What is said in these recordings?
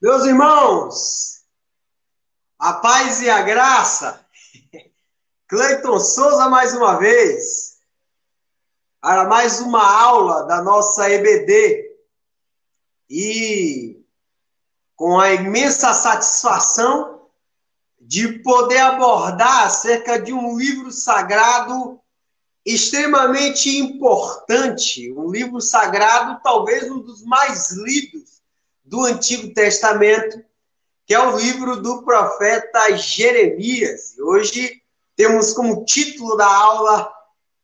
Meus irmãos, a paz e a graça. Cleiton Souza mais uma vez, para mais uma aula da nossa EBD. E com a imensa satisfação de poder abordar acerca de um livro sagrado extremamente importante, um livro sagrado talvez um dos mais lidos do Antigo Testamento, que é o livro do profeta Jeremias. E hoje temos como título da aula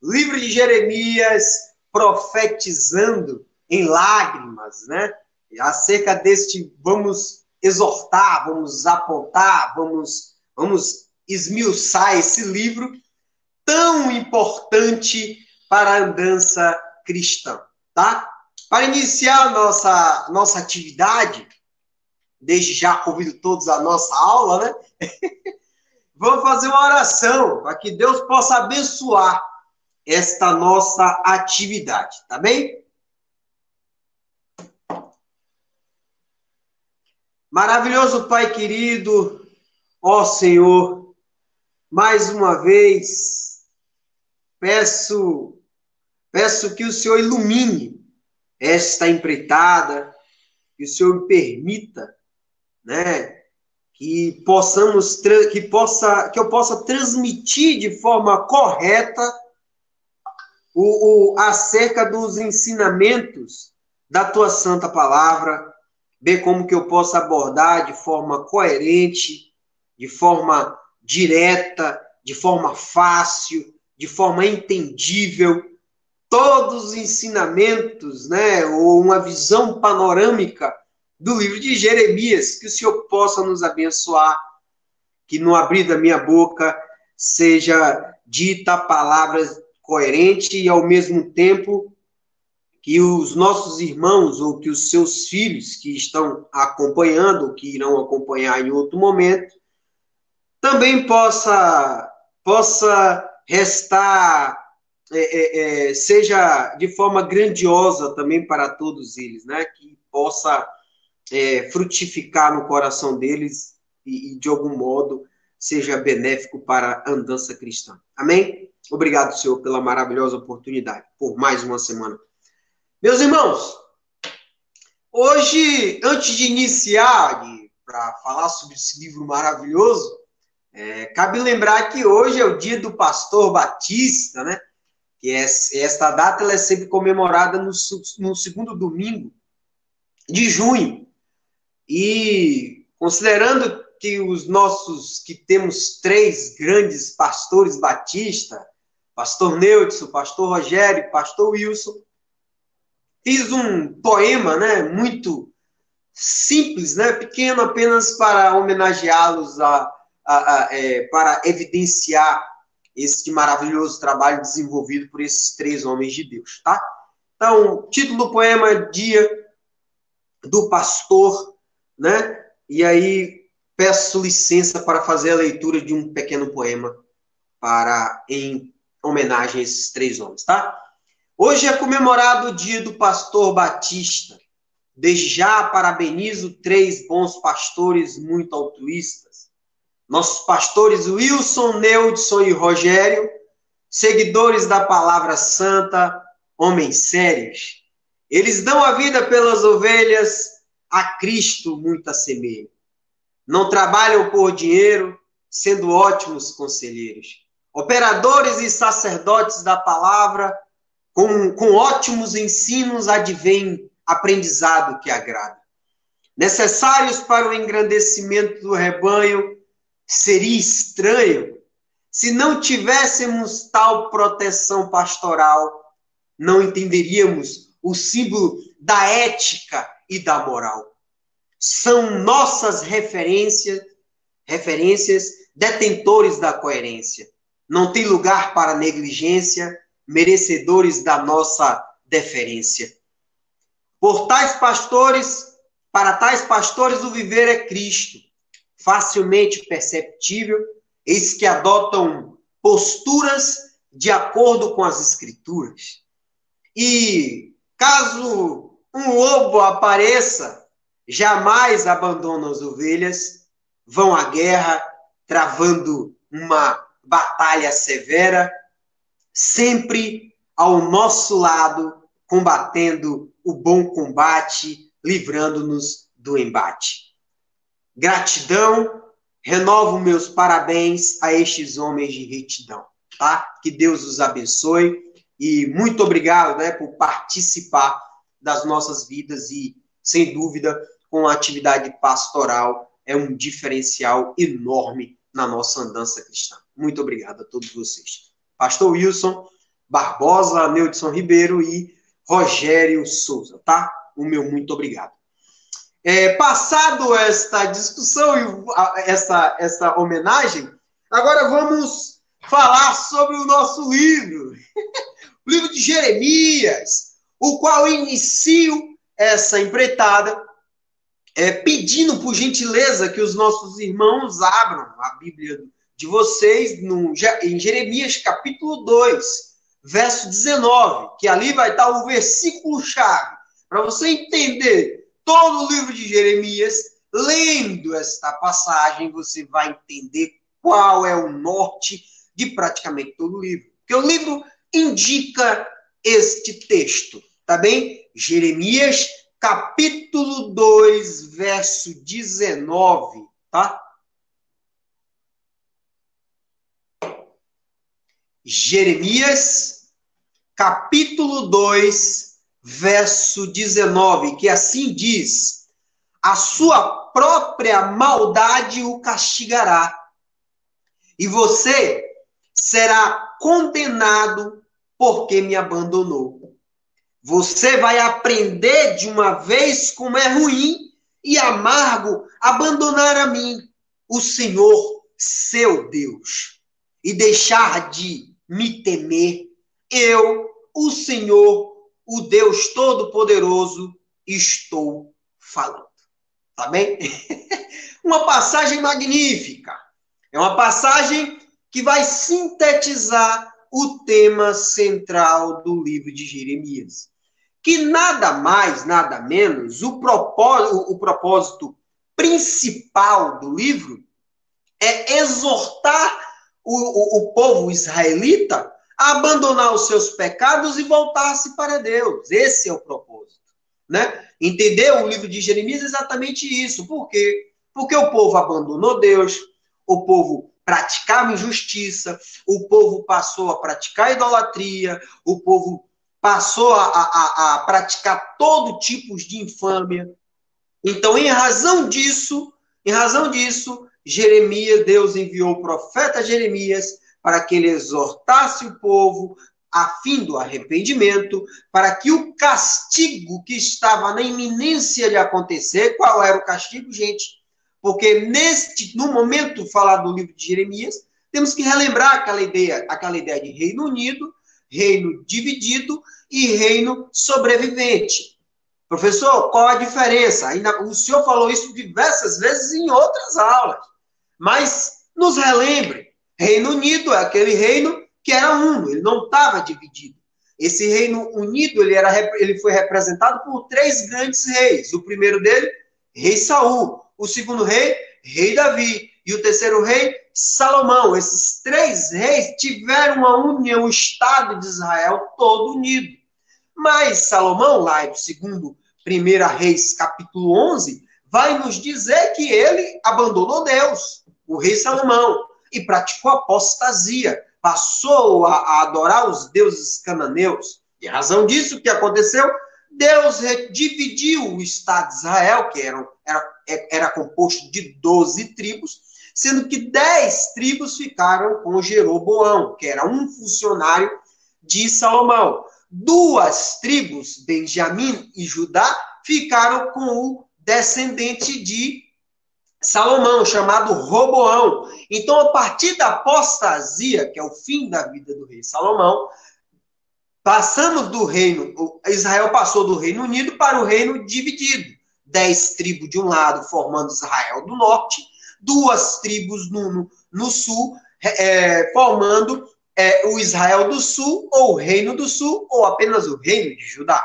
Livro de Jeremias profetizando em lágrimas, né? E acerca deste, vamos exortar, vamos apontar, vamos esmiuçar esse livro tão importante para a andança cristã, tá? Para iniciar nossa atividade, desde já convido todos à nossa aula, né? Vamos fazer uma oração para que Deus possa abençoar esta nossa atividade, tá bem? Maravilhoso Pai querido, ó Senhor, mais uma vez peço que o Senhor ilumine esta empreitada, que o Senhor me permita, né, que eu possa transmitir de forma correta acerca dos ensinamentos da tua santa palavra, bem como que eu possa abordar de forma coerente, de forma direta, de forma fácil, de forma entendível, todos os ensinamentos, né, ou uma visão panorâmica do livro de Jeremias, que o Senhor possa nos abençoar, que no abrir da minha boca seja dita a palavra coerente e, ao mesmo tempo, que os nossos irmãos ou que os seus filhos que estão acompanhando, ou que irão acompanhar em outro momento, também possa restar, seja de forma grandiosa também para todos eles, né? Que possa frutificar no coração deles e, de algum modo, seja benéfico para a andança cristã. Amém? Obrigado, Senhor, pela maravilhosa oportunidade, por mais uma semana. Meus irmãos, hoje, antes de iniciar, para falar sobre esse livro maravilhoso, cabe lembrar que hoje é o dia do pastor Batista, né? Que esta data ela é sempre comemorada no segundo domingo de junho. E considerando que temos três grandes pastores batistas, pastor Neudson, pastor Rogério, pastor Wilson, fiz um poema, né, muito simples, né, pequeno, apenas para homenageá-los, para evidenciar esse maravilhoso trabalho desenvolvido por esses três homens de Deus, tá? Então, título do poema é Dia do Pastor, né? E aí peço licença para fazer a leitura de um pequeno poema em homenagem a esses três homens, tá? Hoje é comemorado o dia do pastor Batista. Desde já parabenizo três bons pastores muito altruístas. Nossos pastores Wilson, Neudson e Rogério, seguidores da palavra santa, homens sérios. Eles dão a vida pelas ovelhas, a Cristo muito assemelham. Não trabalham por dinheiro, sendo ótimos conselheiros. Operadores e sacerdotes da palavra, com ótimos ensinos advém aprendizado que agrada. Necessários para o engrandecimento do rebanho, seria estranho se não tivéssemos tal proteção pastoral, não entenderíamos o símbolo da ética e da moral. São nossas referências, detentores da coerência. Não tem lugar para negligência, merecedores da nossa deferência. Para tais pastores, o viver é Cristo, facilmente perceptível, eis que adotam posturas de acordo com as Escrituras. E caso um lobo apareça, jamais abandonam as ovelhas, vão à guerra, travando uma batalha severa, sempre ao nosso lado, combatendo o bom combate, livrando-nos do embate. Gratidão, renovo meus parabéns a estes homens de retidão, tá? Que Deus os abençoe e muito obrigado, né, por participar das nossas vidas e, sem dúvida, com a atividade pastoral é um diferencial enorme na nossa andança cristã. Muito obrigado a todos vocês. Pastor Wilson Barbosa, Neudson Ribeiro e Rogério Souza, tá? O meu muito obrigado. Passado esta discussão e essa homenagem, agora vamos falar sobre o nosso livro, o livro de Jeremias, o qual inicio essa empreitada pedindo por gentileza que os nossos irmãos abram a Bíblia de vocês em Jeremias capítulo 2, verso 19, que ali vai estar o versículo-chave, para você entender todo o livro de Jeremias. Lendo esta passagem, você vai entender qual é o norte de praticamente todo o livro. Porque o livro indica este texto, tá bem? Jeremias, capítulo 2, verso 19, tá? Jeremias, capítulo 2, verso 19, que assim diz: a sua própria maldade o castigará, e você será condenado porque me abandonou. Você vai aprender de uma vez como é ruim e amargo abandonar a mim, o Senhor, seu Deus, e deixar de me temer. Eu, o Senhor, o Deus Todo-Poderoso, estou falando. Tá bem? Uma passagem magnífica. É uma passagem que vai sintetizar o tema central do livro de Jeremias. Que nada mais, nada menos, o propósito principal do livro é exortar o povo israelita a abandonar os seus pecados e voltar-se para Deus. Esse é o propósito, né? Entendeu? O livro de Jeremias é exatamente isso. Por quê? Porque o povo abandonou Deus, o povo praticava injustiça, o povo passou a praticar idolatria, o povo passou a praticar todo tipo de infâmia. Então, em razão disso, Jeremias, Deus enviou o profeta Jeremias para que ele exortasse o povo a fim do arrependimento, para que o castigo que estava na iminência de acontecer, qual era o castigo, gente? Porque no momento falar do livro de Jeremias, temos que relembrar aquela ideia de reino unido, reino dividido e reino sobrevivente. Professor, qual a diferença? O senhor falou isso diversas vezes em outras aulas. Mas nos relembre, Reino Unido é aquele reino que era uno, ele não estava dividido. Esse Reino Unido ele foi representado por 3 grandes reis. O primeiro dele, rei Saul. O segundo rei, rei Davi. E o terceiro rei, Salomão. Esses 3 reis tiveram uma união, o Estado de Israel todo unido. Mas Salomão, lá em 1 Reis, capítulo 11, vai nos dizer que ele abandonou Deus, o rei Salomão, e praticou apostasia, passou a adorar os deuses cananeus. E a razão disso, o que aconteceu? Deus dividiu o Estado de Israel, que era composto de 12 tribos, sendo que 10 tribos ficaram com Jeroboão, que era um funcionário de Salomão. 2 tribos, Benjamim e Judá, ficaram com o descendente de Salomão, chamado Roboão. Então, a partir da apostasia, que é o fim da vida do rei Salomão, Israel passou do Reino Unido para o Reino dividido. 10 tribos de um lado, formando Israel do norte, 2 tribos no sul, formando o Israel do sul, ou o Reino do Sul, ou apenas o Reino de Judá.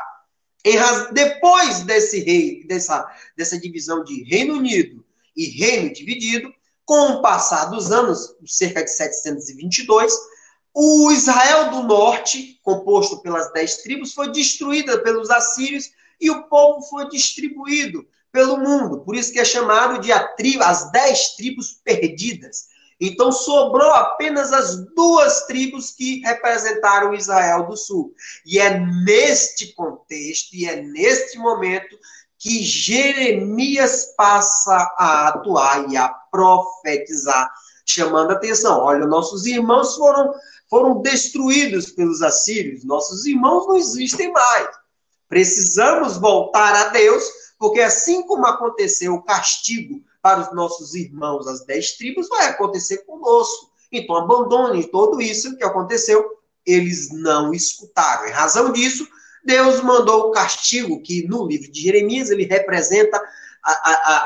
Depois dessa divisão de Reino Unido e Reino Dividido, com o passar dos anos, cerca de 722, o Israel do Norte, composto pelas 10 tribos, foi destruída pelos assírios e o povo foi distribuído pelo mundo. Por isso que é chamado de as 10 tribos perdidas. Então sobrou apenas as 2 tribos que representaram Israel do Sul. E é neste contexto, e é neste momento, que Jeremias passa a atuar e a profetizar, chamando a atenção. Olha, nossos irmãos foram destruídos pelos assírios, nossos irmãos não existem mais. Precisamos voltar a Deus, porque assim como aconteceu o castigo para os nossos irmãos, as 10 tribos, vai acontecer conosco. Então, abandone tudo isso que aconteceu. Eles não escutaram. Em razão disso, Deus mandou o castigo, que no livro de Jeremias ele representa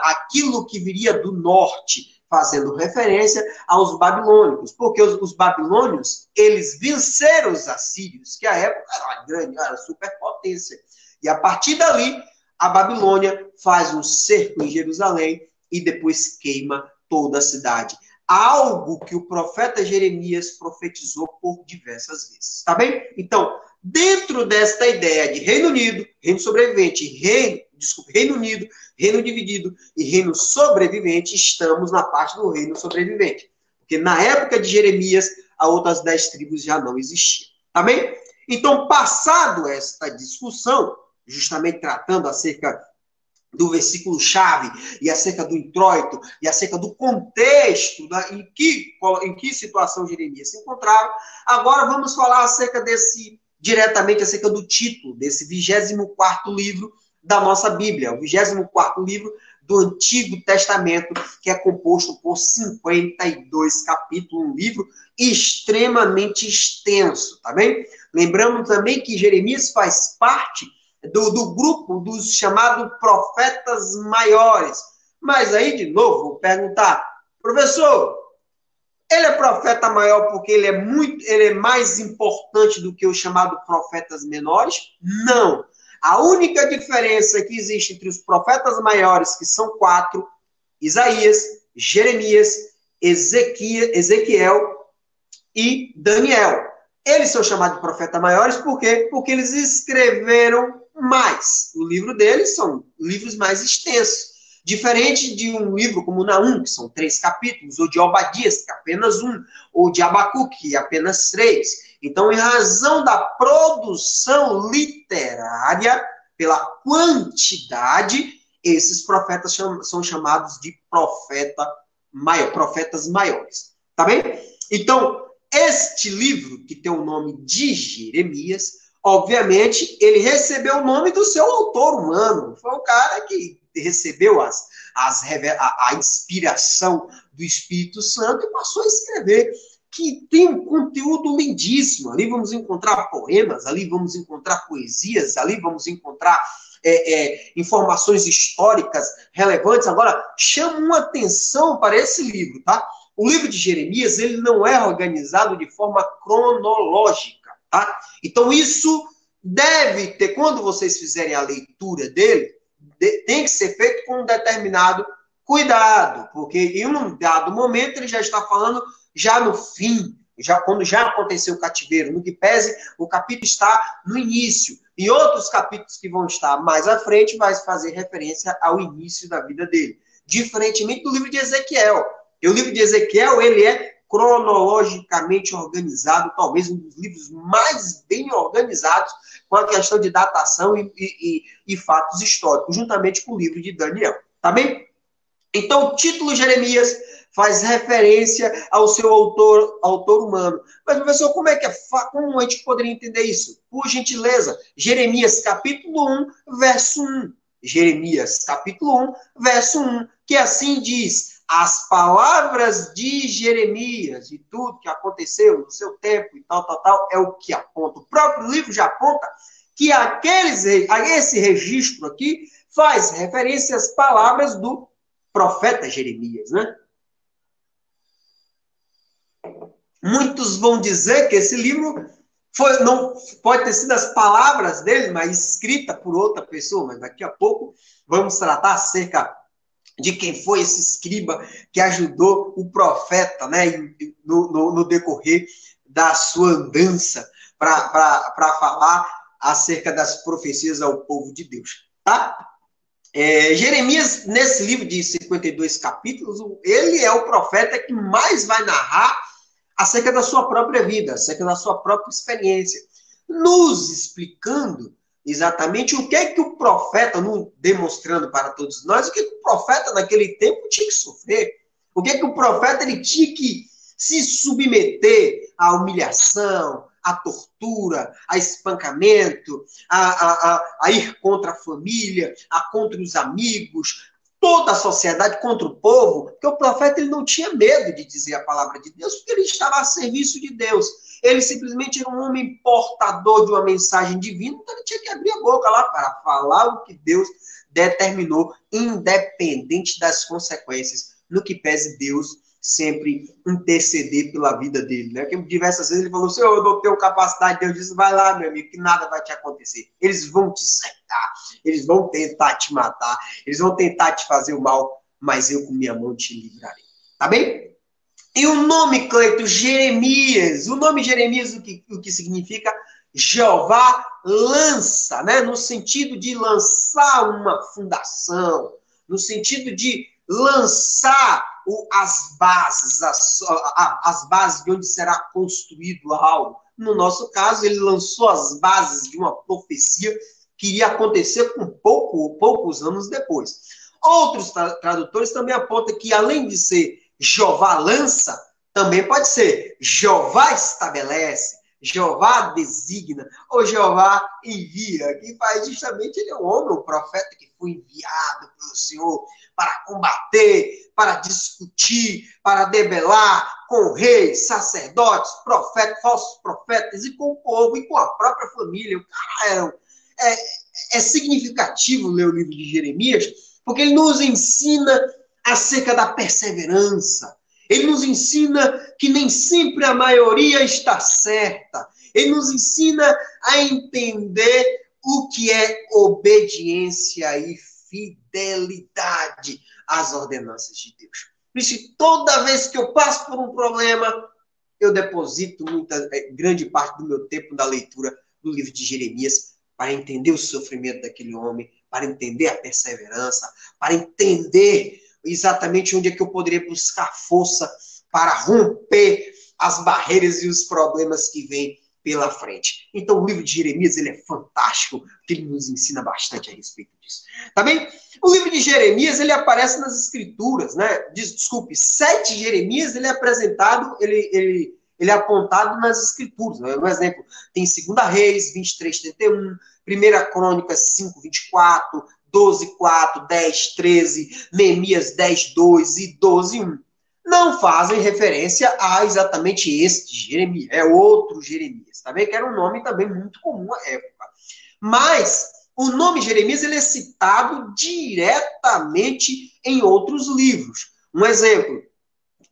aquilo que viria do norte, fazendo referência aos babilônicos, porque os babilônios, eles venceram os assírios, que à época era uma grande, era superpotência. E a partir dali, a Babilônia faz um cerco em Jerusalém e depois queima toda a cidade. Algo que o profeta Jeremias profetizou por diversas vezes. Tá bem? Então, dentro desta ideia de Reino Unido, reino sobrevivente, Reino Unido, reino dividido e reino sobrevivente, estamos na parte do reino sobrevivente. Porque na época de Jeremias, as outras 10 tribos já não existiam. Tá bem? Então, passado esta discussão, justamente tratando acerca do versículo-chave, e acerca do introito, e acerca do contexto, em que situação Jeremias se encontrava, agora vamos falar diretamente acerca do título desse 24º livro da nossa Bíblia, o 24º livro do Antigo Testamento, que é composto por 52 capítulos, um livro extremamente extenso, tá bem? Lembrando também que Jeremias faz parte do grupo dos chamados profetas maiores. Mas aí, de novo, vou perguntar, professor, ele é profeta maior porque ele é mais importante do que os chamados profetas menores? Não. A única diferença que existe entre os profetas maiores, que são 4, Isaías, Jeremias, Ezequiel e Daniel. Eles são chamados de profetas maiores por quê? Porque eles escreveram mais. O livro deles são livros mais extensos. Diferente de um livro como Naum, que são 3 capítulos, ou de Obadias, que é apenas 1, ou de Abacuque, que é apenas 3. Então, em razão da produção literária, pela quantidade, esses profetas são chamados de profetas maiores. Tá bem? Então, este livro, que tem o nome de Jeremias, obviamente, ele recebeu o nome do seu autor humano. Foi o cara que recebeu a inspiração do Espírito Santo e passou a escrever, que tem um conteúdo lindíssimo. Ali vamos encontrar poemas, ali vamos encontrar poesias, ali vamos encontrar informações históricas relevantes. Agora, chamo uma atenção para esse livro, tá? O livro de Jeremias, ele não é organizado de forma cronológica, tá? Então, isso deve ter, quando vocês fizerem a leitura dele, tem que ser feito com um determinado cuidado, porque em um dado momento ele já está falando já no fim, quando já aconteceu o cativeiro, no que pese, o capítulo está no início. Em outros capítulos que vão estar mais à frente, vai fazer referência ao início da vida dele. Diferentemente do livro de Ezequiel. E o livro de Ezequiel, ele é cronologicamente organizado, talvez um dos livros mais bem organizados com a questão de datação e fatos históricos, juntamente com o livro de Daniel. Tá bem? Então, o título Jeremias faz referência ao seu autor humano. Mas, professor, como a gente poderia entender isso? Por gentileza, Jeremias capítulo 1, verso 1. Jeremias capítulo 1, verso 1, que assim diz: as palavras de Jeremias e tudo que aconteceu no seu tempo e tal, é o que aponta. O próprio livro já aponta que esse registro aqui faz referência às palavras do profeta Jeremias, né? Muitos vão dizer que esse livro não pode ter sido as palavras dele, mas escrita por outra pessoa, mas daqui a pouco vamos tratar acerca de quem foi esse escriba que ajudou o profeta, né, no decorrer da sua andança para falar acerca das profecias ao povo de Deus, tá? Jeremias, nesse livro de 52 capítulos, ele é o profeta que mais vai narrar acerca da sua própria vida, acerca da sua própria experiência, nos explicando exatamente o que é que o profeta, demonstrando para todos nós, o que é que o profeta naquele tempo tinha que sofrer, o que é que o profeta ele tinha que se submeter à humilhação, à tortura, a espancamento, a ir contra a família, contra os amigos, toda a sociedade contra o povo, porque o profeta ele não tinha medo de dizer a palavra de Deus, porque ele estava a serviço de Deus. Ele simplesmente era um homem portador de uma mensagem divina, então ele tinha que abrir a boca lá para falar o que Deus determinou, independente das consequências, no que pese Deus sempre interceder pela vida dele, né? Porque diversas vezes ele falou, Senhor, eu não tenho capacidade, Deus disse, vai lá, meu amigo, que nada vai te acontecer. Eles vão te cercar, eles vão tentar te matar, eles vão tentar te fazer o mal, mas eu com minha mão te livrarei. Tá bem? E o nome, Cleito, Jeremias, o nome Jeremias, o que significa Jeová lança, né? No sentido de lançar uma fundação, no sentido de lançar as bases de onde será construído algo. No nosso caso, ele lançou as bases de uma profecia que iria acontecer com poucos anos depois. Outros tradutores também apontam que, além de ser Jeová lança, também pode ser Jeová estabelece, Jeová designa, ou Jeová envia, que faz justamente, ele é um homem, um profeta que foi enviado pelo Senhor para combater, para discutir, para debelar com reis, sacerdotes, profetas, falsos profetas, e com o povo, e com a própria família. O cara é significativo ler o livro de Jeremias, porque ele nos ensina acerca da perseverança. Ele nos ensina que nem sempre a maioria está certa. Ele nos ensina a entender o que é obediência e fidelidade às ordenanças de Deus. Por isso, toda vez que eu passo por um problema, eu deposito grande parte do meu tempo na leitura do livro de Jeremias para entender o sofrimento daquele homem, para entender a perseverança, para entender exatamente onde é que eu poderia buscar força para romper as barreiras e os problemas que vêm pela frente. Então, o livro de Jeremias, ele é fantástico, porque ele nos ensina bastante a respeito disso. Tá bem? O livro de Jeremias, ele aparece nas escrituras, né? Desculpe, 7 Jeremias, ele é apresentado, ele é apontado nas escrituras. Né? Um exemplo, tem 2 Reis, 23:31, 1 Crônicas 5:24, 12:4, 10:13, Neemias 10:2 e 12:1. Não fazem referência a exatamente este Jeremias, é outro Jeremias, tá bem? Que era um nome também muito comum à época. Mas o nome Jeremias ele é citado diretamente em outros livros. Um exemplo,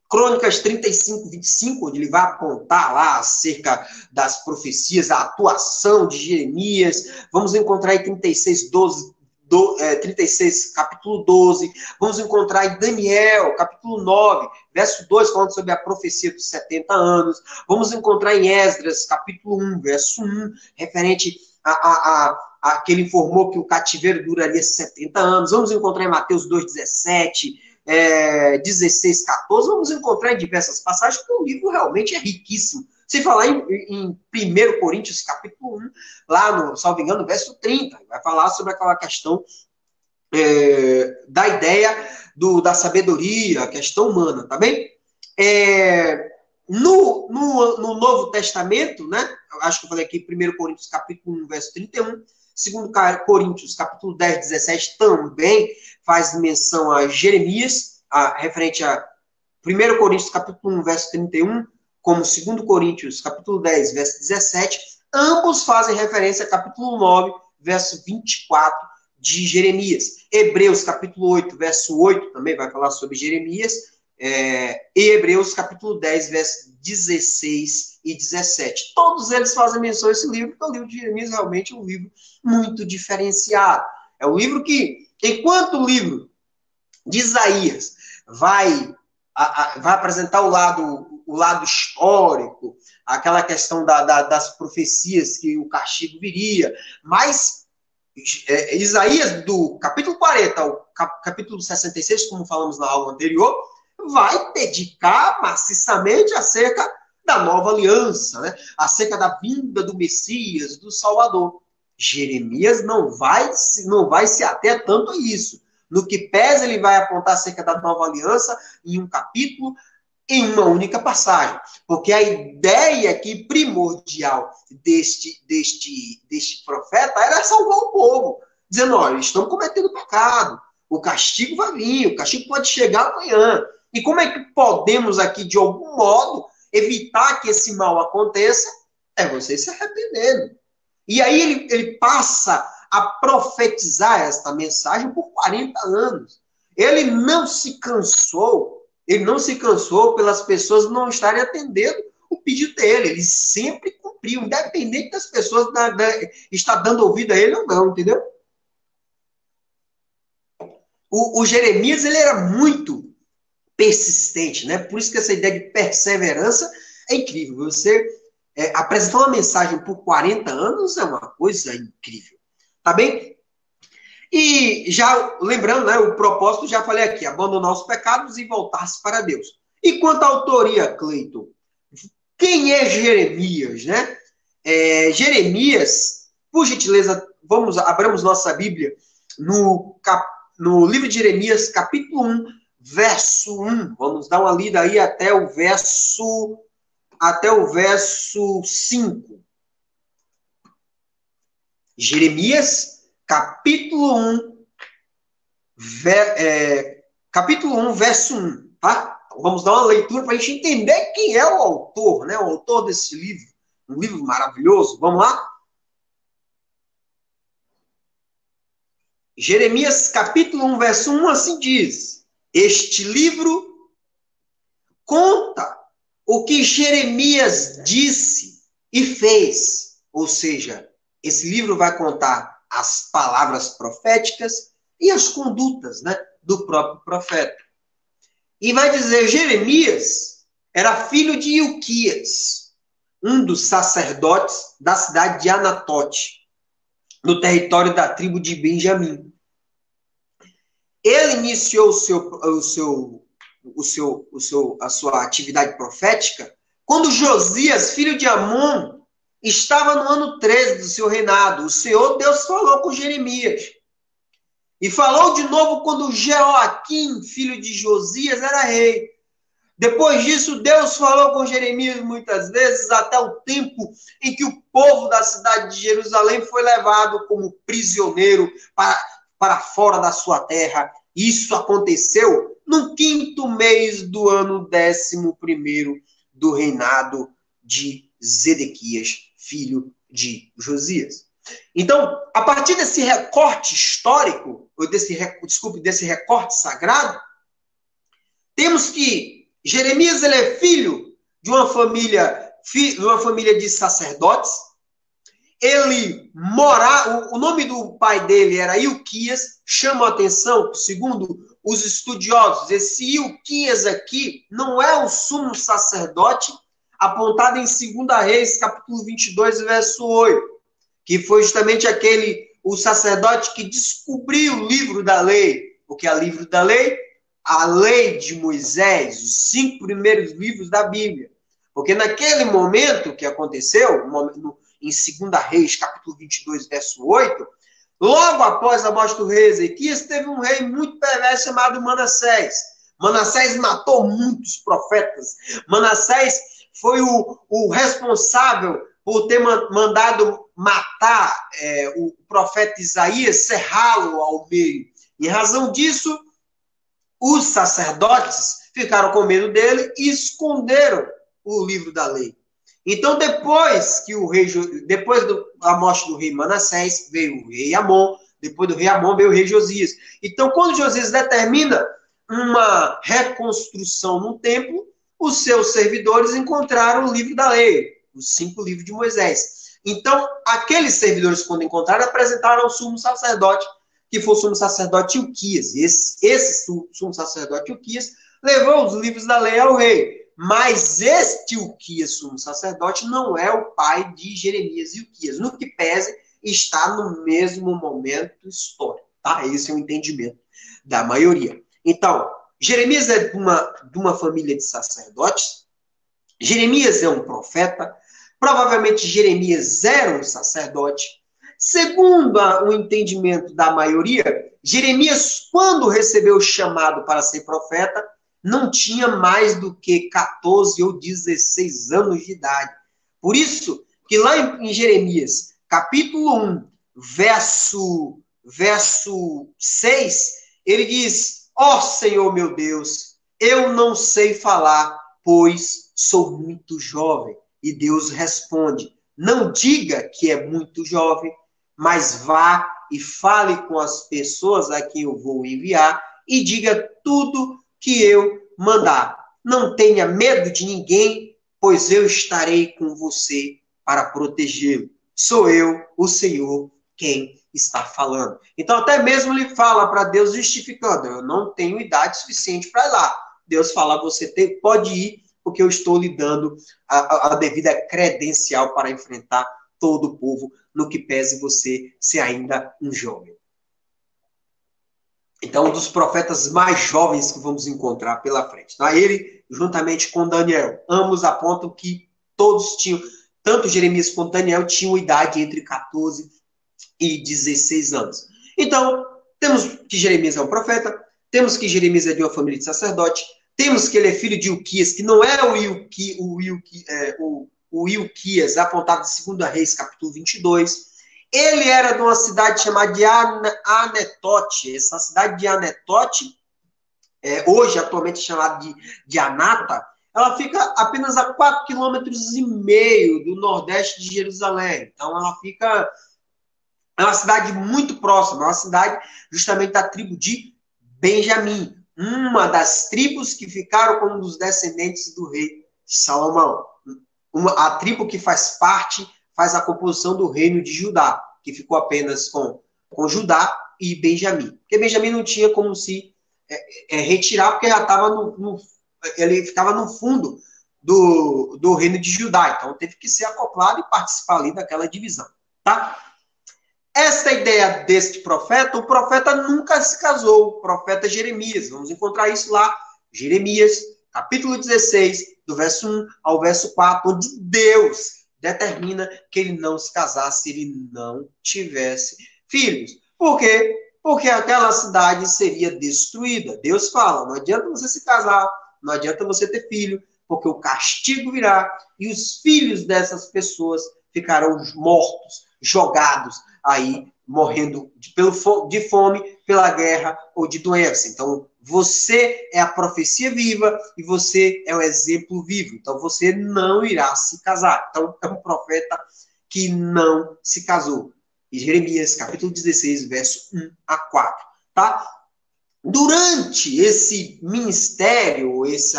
Crônicas 35:25, onde ele vai apontar lá acerca das profecias, a atuação de Jeremias. Vamos encontrar em 36, capítulo 12. Vamos encontrar em Daniel, capítulo 9, verso 2, falando sobre a profecia dos 70 anos. Vamos encontrar em Esdras, capítulo 1, verso 1, referente a que ele informou que o cativeiro duraria 70 anos. Vamos encontrar em Mateus 2:17, 16:14. Vamos encontrar em diversas passagens, porque o livro realmente é riquíssimo. Se falar em 1 Coríntios, capítulo 1, lá, salvo engano, verso 30, vai falar sobre aquela questão da ideia da sabedoria, a questão humana, tá bem? No Novo Testamento, né? Acho que eu falei aqui, 1 Coríntios, capítulo 1, verso 31, 2 Coríntios, capítulo 10, 17, também faz menção a Jeremias, referente a 1 Coríntios, capítulo 1, verso 31, como 2 Coríntios, capítulo 10, verso 17, ambos fazem referência a capítulo 9, verso 24 de Jeremias. Hebreus, capítulo 8, verso 8, também vai falar sobre Jeremias, e Hebreus, capítulo 10, verso 16 e 17. Todos eles fazem menção a esse livro, porque o livro de Jeremias realmente é um livro muito diferenciado. É um livro que, enquanto o livro de Isaías vai apresentar o lado histórico, aquela questão das profecias que o castigo viria, mas Isaías, do capítulo 40 ao capítulo 66, como falamos na aula anterior, vai dedicar maciçamente acerca da nova aliança, né? Acerca da vinda do Messias, do Salvador. Jeremias não vai se ater tanto a isso. No que pesa, ele vai apontar acerca da nova aliança em um capítulo, em uma única passagem. Porque a ideia aqui primordial deste profeta era salvar o povo. Dizendo, olha, eles estão cometendo pecado. O castigo vai vir, o castigo pode chegar amanhã. E como é que podemos aqui, de algum modo, evitar que esse mal aconteça? É vocês se arrependendo. E aí ele passa a profetizar esta mensagem por 40 anos. Ele não se cansou pelas pessoas não estarem atendendo o pedido dele. Ele sempre cumpriu, independente das pessoas estar dando ouvido a ele ou não, entendeu? O Jeremias, ele era muito persistente, né? Por isso que essa ideia de perseverança é incrível. Você apresentar uma mensagem por 40 anos é uma coisa incrível. Tá bem? E já lembrando, né, o propósito, já falei aqui, abandonar os pecados e voltar-se para Deus. E quanto à autoria, Cleiton, quem é Jeremias, né? Jeremias, por gentileza, abramos nossa Bíblia no livro de Jeremias, capítulo 1, verso 1. Vamos dar uma lida aí até o verso 5. Jeremias, capítulo 1, verso 1, tá? Então, vamos dar uma leitura para a gente entender quem é o autor, né? O autor desse livro, um livro maravilhoso. Vamos lá? Jeremias, capítulo 1, verso 1, assim diz: este livro conta o que Jeremias disse e fez. Ou seja, esse livro vai contar as palavras proféticas e as condutas, né, do próprio profeta. E vai dizer, Jeremias era filho de Ilquias, um dos sacerdotes da cidade de Anatote, no território da tribo de Benjamim. Ele iniciou a sua atividade profética quando Josias, filho de Amon, estava no ano 13 do seu reinado. O Senhor Deus falou com Jeremias. E falou de novo quando Jeoaquim, filho de Josias, era rei. Depois disso, Deus falou com Jeremias muitas vezes, até o tempo em que o povo da cidade de Jerusalém foi levado como prisioneiro para fora da sua terra. Isso aconteceu no 5º mês do ano 11º do reinado de Zedequias, filho de Josias. Então, a partir desse recorte histórico, desse recorte sagrado, temos que Jeremias ele é filho de uma família de sacerdotes. O nome do pai dele era Ilquias. Chama a atenção, segundo os estudiosos, esse Ilquias aqui não é o sumo sacerdote apontado em 2 Reis, capítulo 22, verso 8, que foi justamente o sacerdote que descobriu o livro da lei. O que é o livro da lei? A lei de Moisés, os 5 primeiros livros da Bíblia. Porque naquele momento que aconteceu, em 2 Reis, capítulo 22, verso 8, logo após a morte do rei Ezequias, teve um rei muito perverso chamado Manassés. Manassés matou muitos profetas. Manassés foi o responsável por ter mandado matar o profeta Isaías, serrá-lo ao meio. Em razão disso, os sacerdotes ficaram com medo dele e esconderam o livro da lei. Então, depois da morte do rei Manassés, veio o rei Amon. Depois do rei Amon, veio o rei Josias. Então, quando Josias determina uma reconstrução no templo, os seus servidores encontraram o livro da lei, os 5 livros de Moisés. Então, aqueles servidores, quando encontraram, apresentaram ao sumo sacerdote, que foi o sumo sacerdote Ilquias. Esse sumo sacerdote Ilquias levou os livros da lei ao rei. Mas este Ilquias, sumo sacerdote, não é o pai de Jeremias e Ilquias. No que pese, está no mesmo momento histórico. Tá? Esse é o entendimento da maioria. Então, Jeremias é de uma família de sacerdotes. Jeremias é um profeta. Provavelmente Jeremias era um sacerdote. Segundo o entendimento da maioria, Jeremias, quando recebeu o chamado para ser profeta, não tinha mais do que 14 ou 16 anos de idade. Por isso que lá em Jeremias, capítulo 1, verso 6, ele diz: ó Senhor meu Deus, eu não sei falar, pois sou muito jovem. E Deus responde: não diga que é muito jovem, mas vá e fale com as pessoas a quem eu vou enviar e diga tudo que eu mandar. Não tenha medo de ninguém, pois eu estarei com você para protegê-lo. Sou eu, o Senhor, quem está falando. Então, até mesmo ele fala para Deus justificando: eu não tenho idade suficiente para ir lá. Deus fala: você pode ir, porque eu estou lhe dando a devida credencial para enfrentar todo o povo, no que pese você ser ainda um jovem. Então, um dos profetas mais jovens que vamos encontrar pela frente. Tá? Ele, juntamente com Daniel, ambos apontam que todos tinham, tanto Jeremias quanto Daniel, tinham idade entre 14 e 16 anos. Então, temos que Jeremias é um profeta, temos que Jeremias é de uma família de sacerdote, temos que ele é filho de Ilquias, que não é o Ilquias apontado em 2 Reis, capítulo 22. Ele era de uma cidade chamada de Anetote. Essa cidade de Anetote, hoje atualmente chamada de Anata, ela fica apenas a 4,5 km do nordeste de Jerusalém. Então ela fica... É uma cidade muito próxima, é uma cidade justamente da tribo de Benjamim, uma das tribos que ficaram como um dos descendentes do rei Salomão. A tribo que faz a composição do reino de Judá, que ficou apenas com Judá e Benjamim. Porque Benjamim não tinha como se retirar, porque já estava ele ficava no fundo do reino de Judá. Então teve que ser acoplado e participar ali daquela divisão. Tá? Esta ideia deste profeta, o profeta nunca se casou, o profeta Jeremias. Vamos encontrar isso lá, Jeremias, capítulo 16, do verso 1 ao verso 4, onde Deus determina que ele não se casasse se ele não tivesse filhos. Por quê? Porque aquela cidade seria destruída. Deus fala: não adianta você se casar, não adianta você ter filho, porque o castigo virá e os filhos dessas pessoas ficarão mortos, jogados aí, morrendo de fome, pela guerra ou de doença. Então, você é a profecia viva e você é o exemplo vivo. Então, você não irá se casar. Então, é um profeta que não se casou. E Jeremias, capítulo 16, verso 1 a 4. Tá? Durante esse ministério, esse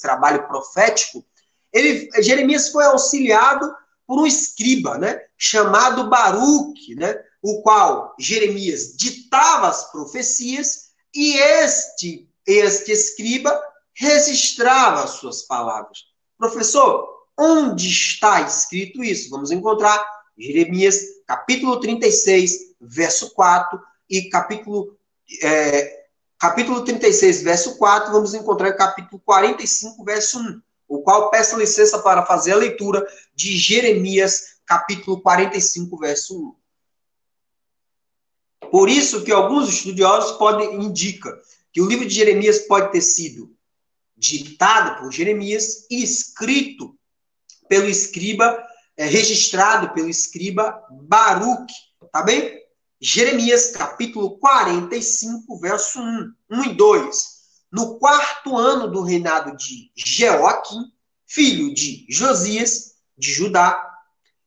trabalho profético, Jeremias foi auxiliado por um escriba, né, chamado Baruque, né, o qual Jeremias ditava as profecias e este escriba registrava as suas palavras. Professor, onde está escrito isso? Vamos encontrar Jeremias, capítulo 36, verso 4 e capítulo 36, verso 4, vamos encontrar o capítulo 45, verso 1. O qual peço licença para fazer a leitura de Jeremias, capítulo 45, verso 1. Por isso que alguns estudiosos indicam que o livro de Jeremias pode ter sido ditado por Jeremias e escrito pelo escriba, registrado pelo escriba Baruque, tá bem? Jeremias, capítulo 45, verso 1 e 2. No 4º ano do reinado de Jeoaquim, filho de Josias,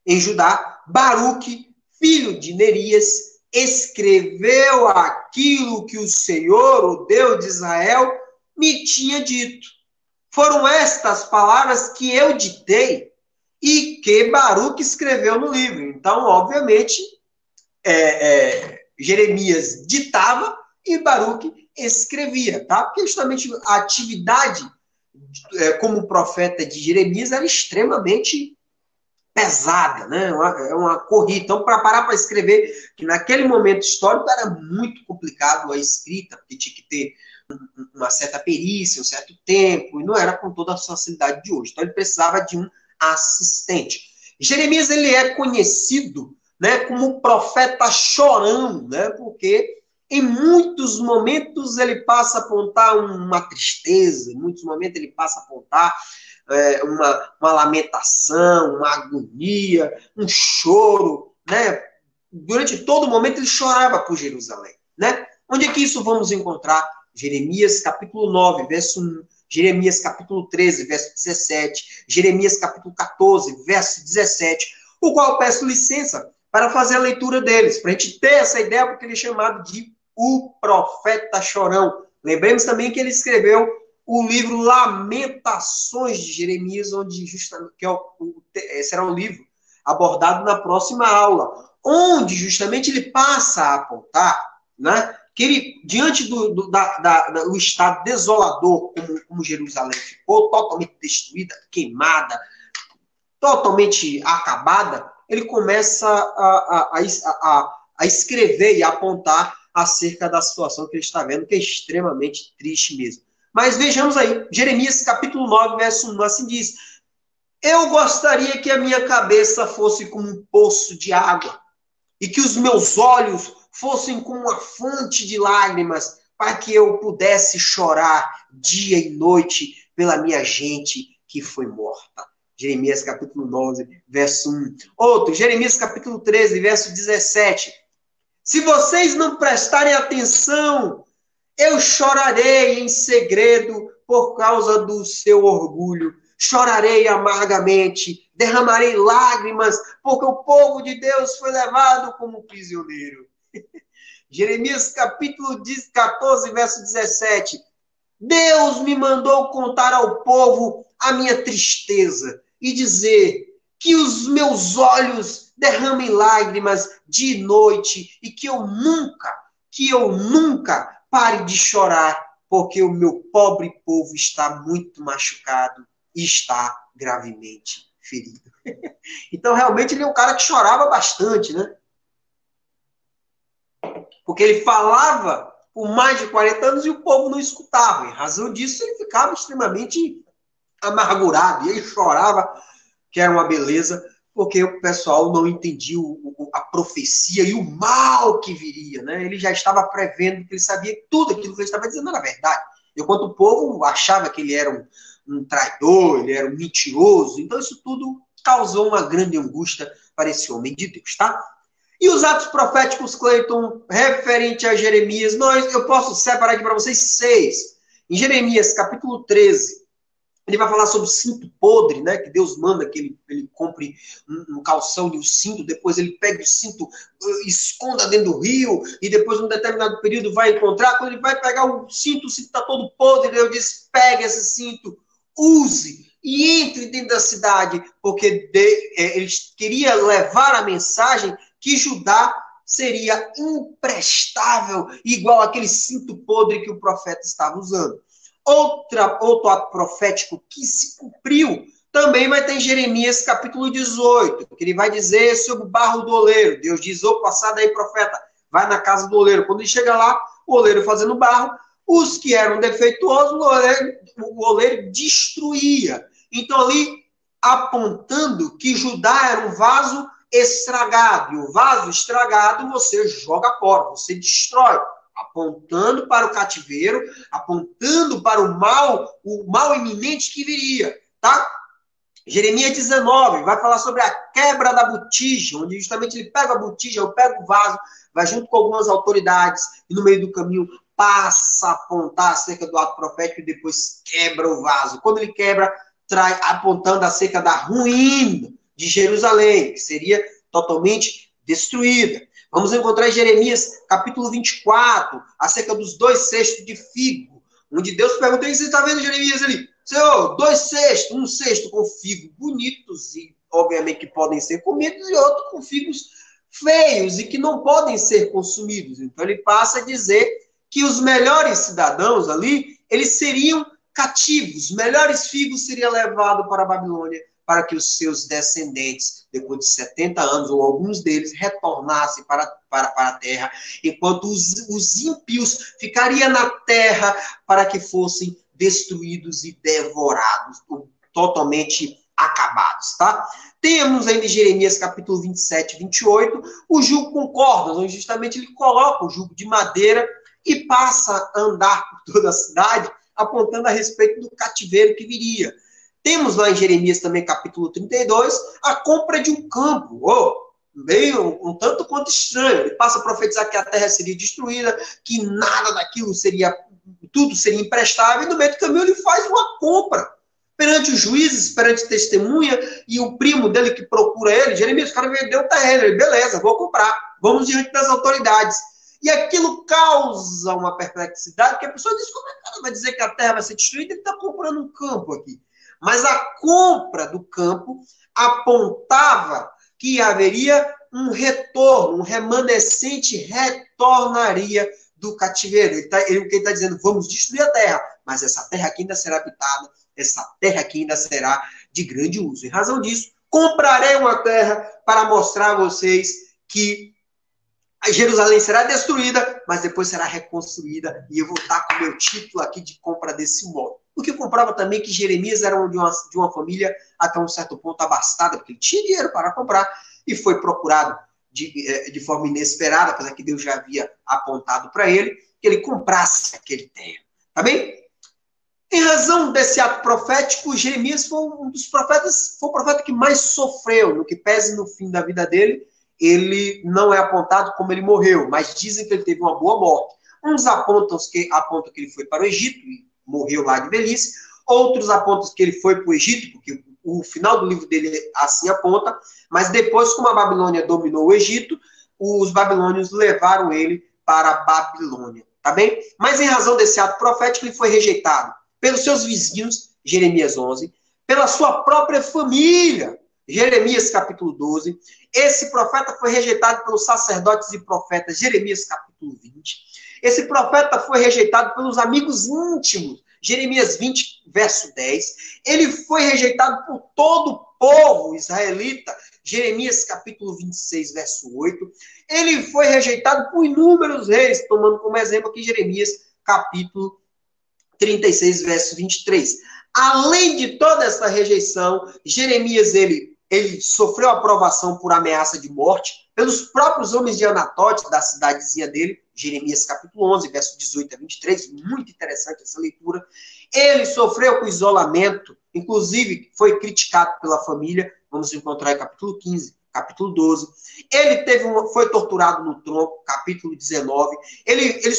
em Judá, Baruque, filho de Nerias, escreveu aquilo que o Senhor, o Deus de Israel, me tinha dito. Foram estas palavras que eu ditei e que Baruque escreveu no livro. Então, obviamente, Jeremias ditava e Baruque escrevia, tá? Porque justamente a atividade como profeta de Jeremias era extremamente pesada, né? Uma corrida. Então, para parar para escrever, que naquele momento histórico era muito complicado a escrita, porque tinha que ter uma certa perícia, um certo tempo, e não era com toda a facilidade de hoje. Então, ele precisava de um assistente. Jeremias, ele é conhecido, né, como profeta chorão, né? Porque em muitos momentos ele passa a apontar uma tristeza, em muitos momentos ele passa a apontar uma lamentação, uma agonia, um choro, né? Durante todo o momento ele chorava por Jerusalém, né? Onde é que isso vamos encontrar? Jeremias capítulo 9, verso 1, Jeremias capítulo 13, verso 17, Jeremias capítulo 14, verso 17, o qual eu peço licença para fazer a leitura deles, para a gente ter essa ideia, porque ele é chamado de o profeta chorão. Lembremos também que ele escreveu o livro Lamentações de Jeremias, onde justamente será um livro abordado na próxima aula, onde justamente ele passa a apontar, né, que ele, diante do estado desolador como Jerusalém ficou, totalmente destruída, queimada, totalmente acabada, ele começa a escrever e a apontar acerca da situação que ele está vendo, que é extremamente triste mesmo. Mas vejamos aí, Jeremias capítulo 9, verso 1, assim diz: eu gostaria que a minha cabeça fosse como um poço de água, e que os meus olhos fossem como uma fonte de lágrimas, para que eu pudesse chorar dia e noite pela minha gente que foi morta. Jeremias capítulo 9, verso 1. Outro, Jeremias capítulo 13, verso 17. Se vocês não prestarem atenção, eu chorarei em segredo por causa do seu orgulho. Chorarei amargamente, derramarei lágrimas, porque o povo de Deus foi levado como prisioneiro. Jeremias capítulo 14, verso 17. Deus me mandou contar ao povo a minha tristeza e dizer que os meus olhos derramem lágrimas de noite e que eu nunca pare de chorar, porque o meu pobre povo está muito machucado e está gravemente ferido. Então, realmente, ele é um cara que chorava bastante, né? Porque ele falava por mais de 40 anos e o povo não escutava. Em razão disso, ele ficava extremamente amargurado. E ele chorava, que era uma beleza, porque o pessoal não entendia a profecia e o mal que viria, né? Ele já estava prevendo, que ele sabia que tudo aquilo que ele estava dizendo era verdade. Enquanto o povo achava que ele era um traidor, ele era um mentiroso. Então isso tudo causou uma grande angústia para esse homem de Deus, tá? E os atos proféticos, Cleiton, referente a Jeremias, eu posso separar aqui para vocês 6. Em Jeremias, capítulo 13, ele vai falar sobre o cinto podre, né? Que Deus manda que ele compre um calção e um cinto, depois ele pega o cinto, esconda dentro do rio, e depois, num determinado período, vai encontrar. Quando ele vai pegar o cinto está todo podre, Deus diz: pegue esse cinto, use e entre dentro da cidade, porque ele queria levar a mensagem que Judá seria imprestável, igual aquele cinto podre que o profeta estava usando. Outro ato profético que se cumpriu também vai ter em Jeremias capítulo 18, que ele vai dizer sobre o barro do oleiro. Deus diz: ô, passada aí, profeta, vai na casa do oleiro. Quando ele chega lá, o oleiro fazendo barro, os que eram defeituosos, o oleiro destruía. Então, ali, apontando que Judá era um vaso estragado, e o vaso estragado você joga fora, você destrói, apontando para o cativeiro, apontando para o mal iminente que viria, tá? Jeremias 19 vai falar sobre a quebra da botija, onde justamente ele pega a botija, eu pego o vaso, vai junto com algumas autoridades, e no meio do caminho passa a apontar acerca do ato profético e depois quebra o vaso. Quando ele quebra, apontando acerca da ruína de Jerusalém, que seria totalmente destruída. Vamos encontrar em Jeremias, capítulo 24, acerca dos 2 cestos de figo, onde Deus pergunta: o que você está vendo, Jeremias? Ele: Senhor, 2/6, 1/6 com figos bonitos e, obviamente, que podem ser comidos, e outro com figos feios e que não podem ser consumidos. Então, ele passa a dizer que os melhores cidadãos ali, eles seriam cativos, os melhores figos seriam levados para a Babilônia, para que os seus descendentes, depois de 70 anos, ou alguns deles, retornassem para a terra, enquanto os ímpios ficariam na terra para que fossem destruídos e devorados, totalmente acabados, tá? Temos ainda em Jeremias capítulo 27, 28, o jugo com cordas, onde justamente ele coloca o jugo de madeira e passa a andar por toda a cidade, apontando a respeito do cativeiro que viria. Temos lá em Jeremias também, capítulo 32, a compra de um campo. Meio um tanto quanto estranho. Ele passa a profetizar que a terra seria destruída, que nada daquilo seria, tudo seria imprestável, e no meio do caminho ele faz uma compra. Perante os juízes, perante testemunha, e o primo dele que procura ele, Jeremias, o cara vendeu o terreno, ele, beleza, vou comprar, vamos diante das autoridades. E aquilo causa uma perplexidade, porque a pessoa diz, como é que o cara vai dizer que a terra vai ser destruída? Ele está comprando um campo aqui. Mas a compra do campo apontava que haveria um retorno, um remanescente retornaria do cativeiro. O que ele está dizendo, vamos destruir a terra, mas essa terra aqui ainda será habitada, essa terra aqui ainda será de grande uso. Em razão disso, comprarei uma terra para mostrar a vocês que Jerusalém será destruída, mas depois será reconstruída, e eu vou estar com o meu título aqui de compra desse modo. O que comprova também que Jeremias era de uma família até um certo ponto abastada, porque ele tinha dinheiro para comprar, e foi procurado de forma inesperada, apesar que Deus já havia apontado para ele, que ele comprasse aquele terreno. Tá bem? Em razão desse ato profético, Jeremias foi um dos profetas, foi o profeta que mais sofreu, no que pese no fim da vida dele. Ele não é apontado como ele morreu, mas dizem que ele teve uma boa morte. Uns apontam que ele foi para o Egito e morreu lá de velhice. Outros apontam que ele foi para o Egito, porque o final do livro dele assim aponta. Mas depois, como a Babilônia dominou o Egito, os babilônios levaram ele para a Babilônia. Tá bem? Mas em razão desse ato profético, ele foi rejeitado pelos seus vizinhos, Jeremias 11, pela sua própria família, Jeremias capítulo 12. Esse profeta foi rejeitado pelos sacerdotes e profetas, Jeremias capítulo 20. Esse profeta foi rejeitado pelos amigos íntimos, Jeremias 20, verso 10. Ele foi rejeitado por todo o povo israelita, Jeremias capítulo 26, verso 8. Ele foi rejeitado por inúmeros reis, tomando como exemplo aqui Jeremias capítulo 36, verso 23. Além de toda essa rejeição, Jeremias, ele sofreu aprovação por ameaça de morte pelos próprios homens de Anatote, da cidadezinha dele, Jeremias capítulo 11, verso 18 a 23, muito interessante essa leitura. Ele sofreu com isolamento, inclusive foi criticado pela família, vamos encontrar em capítulo 15, capítulo 12. Ele foi torturado no tronco, capítulo 19. Ele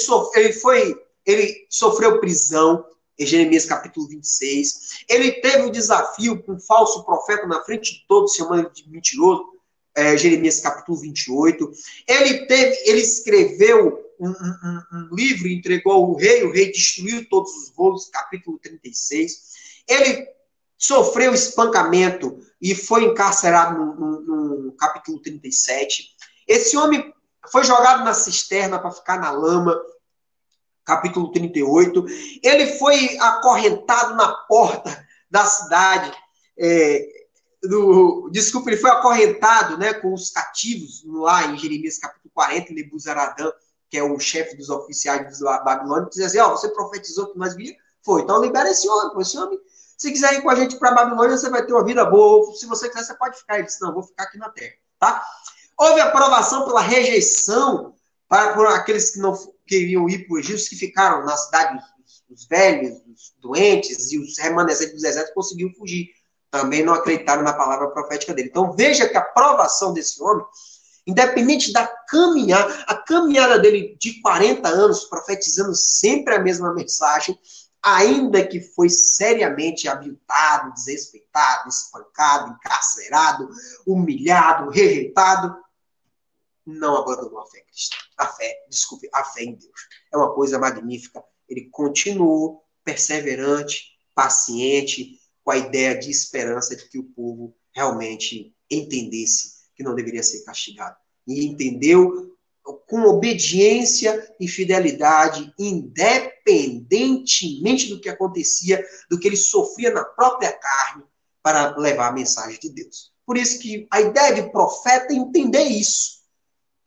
sofreu prisão, em Jeremias capítulo 26. Ele teve um desafio com um falso profeta na frente de todos, chamando ele de mentiroso, Jeremias capítulo 28. Ele escreveu um livro e entregou ao rei, o rei destruiu todos os rolos, capítulo 36. Ele sofreu espancamento e foi encarcerado no capítulo 37. Esse homem foi jogado na cisterna para ficar na lama, capítulo 38, ele foi acorrentado na porta da cidade, ele foi acorrentado, né, com os cativos, lá em Jeremias capítulo 40, Nebuzaradã, que é o chefe dos oficiais da Babilônia, diz assim, você profetizou que nós viríamos? Foi, então libera esse homem, se quiser ir com a gente para a Babilônia, você vai ter uma vida boa, se você quiser, você pode ficar. Ele disse, não, vou ficar aqui na terra, tá? Houve aprovação pela rejeição por aqueles que não queriam ir para o Egito, os que ficaram na cidade, os velhos, os doentes e os remanescentes dos exércitos conseguiram fugir. Também não acreditaram na palavra profética dele. Então veja que a aprovação desse homem, independente da a caminhada dele de 40 anos, profetizando sempre a mesma mensagem, ainda que foi seriamente aviltado, desrespeitado, espancado, encarcerado, humilhado, rejeitado, não abandonou a fé cristã. A fé em Deus. É uma coisa magnífica. Ele continuou perseverante paciente, com a ideia de esperança de que o povo realmente entendesse que não deveria ser castigado. E entendeu com obediência e fidelidade, independentemente do que acontecia, do que ele sofria na própria carne, para levar a mensagem de Deus. Por isso que a ideia de profeta é entender isso.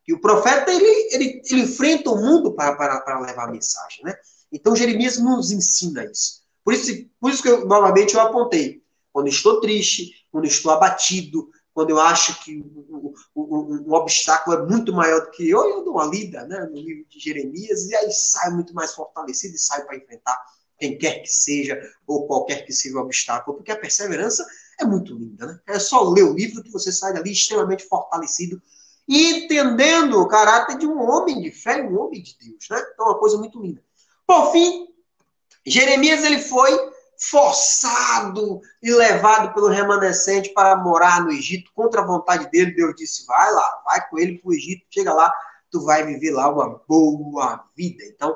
Que o profeta, ele enfrenta o mundo para levar a mensagem, né? Então, Jeremias nos ensina isso. Por isso que, novamente, eu apontei. Quando estou triste, quando estou abatido, quando eu acho que um obstáculo é muito maior do que eu dou uma lida, né, no livro de Jeremias, e aí saio muito mais fortalecido e saio para enfrentar quem quer que seja, ou qualquer que seja o obstáculo, porque a perseverança é muito linda, né? É só ler o livro que você sai dali extremamente fortalecido e entendendo o caráter de um homem de fé, um homem de Deus, né? Então, é uma coisa muito linda. Por fim, Jeremias, ele foi forçado e levado pelo remanescente para morar no Egito contra a vontade dele. Deus disse, vai lá, vai com ele para o Egito, chega lá, tu vai viver lá uma boa vida. Então,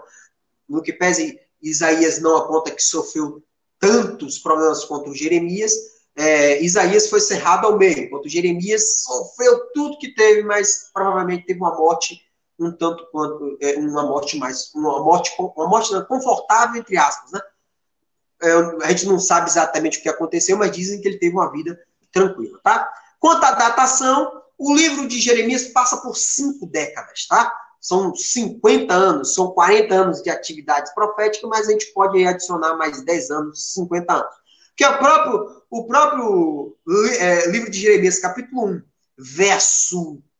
no que pese, Isaías não aponta que sofreu tantos problemas quanto Jeremias, Isaías foi cerrado ao meio, enquanto Jeremias sofreu tudo que teve, mas provavelmente teve uma morte um tanto quanto uma morte confortável, entre aspas, né? A gente não sabe exatamente o que aconteceu, mas dizem que ele teve uma vida tranquila, tá? Quanto à datação, o livro de Jeremias passa por 5 décadas, tá? São 50 anos, são 40 anos de atividades proféticas, mas a gente pode adicionar mais 10 anos, 50 anos. Que é o próprio livro de Jeremias, capítulo 1,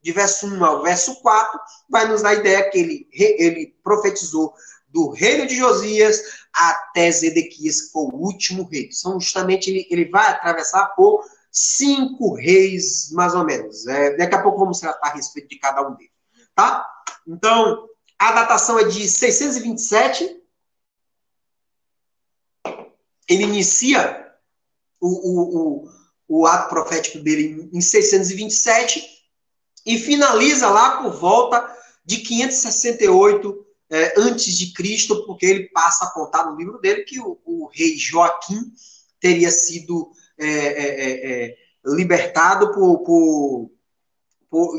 de verso 1 ao verso 4, vai nos dar a ideia que ele profetizou do reino de Josias até Zedequias, que foi o último rei. Então, justamente, ele vai atravessar por 5 reis, mais ou menos. Daqui a pouco vamos tratar a respeito de cada um deles. Tá? Então, a datação é de 627. Ele inicia o ato profético dele em 627 e finaliza lá por volta de 568 antes de Cristo, porque ele passa a apontar no livro dele que o rei Joaquim teria sido libertado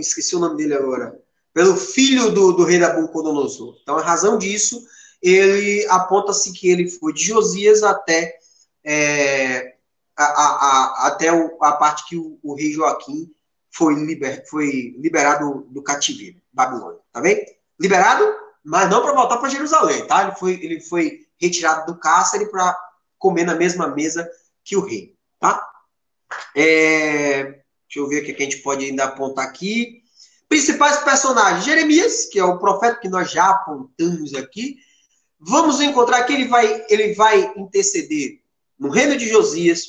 esqueci o nome dele agora, pelo filho do rei Nabucodonosor. Então, a razão disso, ele aponta-se que ele foi de Josias até a parte que o rei Joaquim foi liberado do cativeiro, Babilônia, tá bem? Liberado, mas não para voltar para Jerusalém, tá? Ele foi retirado do cárcere para comer na mesma mesa que o rei, tá? Deixa eu ver o que a gente pode ainda apontar aqui. Principais personagens, Jeremias, que é o profeta que nós já apontamos aqui. Vamos encontrar que ele vai interceder no reino de Josias,